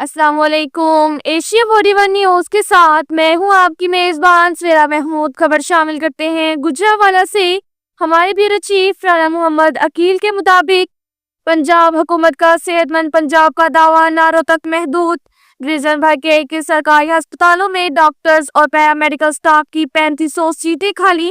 السلام علیکم۔ Asia 41 news کے ساتھ میں ہوں آپ کی میزبان سویرا محمود۔ خبر شامل کرتے ہیں گجرانوالہ سے۔ ہمارے بیورو چیف رانا محمد عقیل کے مطابق پنجاب حکومت کا صحت مند پنجاب کا دعویٰ نعروں تک محدود۔ ڈویژن بھر کے 21 سرکاری ہسپتالوں میں ڈاکٹرز اور پیرامیڈیکل سٹاف کی 3500 سیٹیں خالی۔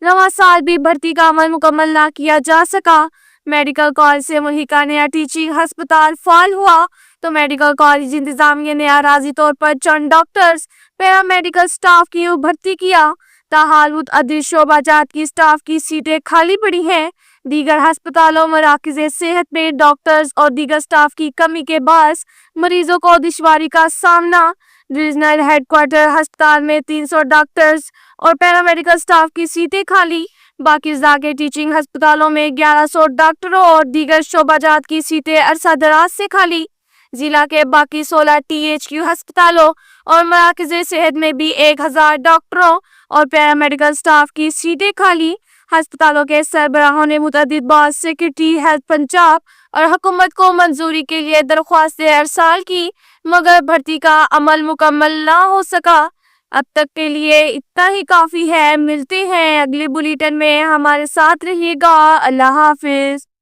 رواں سال بھی بھرتی کا عمل مکمل نہ کیا جا سکا۔ میڈیکل کالج سے ملحقہ نیا ٹیچنگ ہسپتال فعال ہوا تو میڈیکل کالج انتظامیہ نے اعراضی طور پر چند ڈاکٹرز پیرامیڈیکل سٹاف کی بھرتی کیا۔ تاحال متعدد شعبہ جات کی سٹاف کی سیٹیں خالی پڑی ہیں۔ دیگر ہسپتالوں مراکز صحت میں ڈاکٹرز اور دیگر سٹاف کی کمی کے باعث مریضوں کو دشواری کا سامنا۔ ڈویژنل ہیڈ کوارٹر ہسپتال میں 300 ڈاکٹرز اور پیرامیڈیکل سٹاف کی سیٹیں خالی۔ باقی اضلاع کے ٹیچنگ ہسپتالوں میں 1100 ڈاکٹروں اور دیگر شعبہ جات کی سیٹیں عرصہ دراز سے خالی۔ ضلع کے باقی 16 THQ ہسپتالوں اور مراکز صحت میں بھی 1000 ڈاکٹروں اور پیرامیڈیکل سٹاف کی سیٹیں خالی۔ ہسپتالوں کے سربراہوں نے متعدد بار سیکرٹری ہیلتھ پنجاب اور حکومت کو منظوری کے لیے درخواستیں ارسال کی مگر بھرتی کا عمل مکمل نہ ہو سکا۔ اب تک کے لیے اتنا ہی کافی ہے۔ ملتے ہیں اگلے بلیٹن میں، ہمارے ساتھ رہیے گا۔ اللہ حافظ۔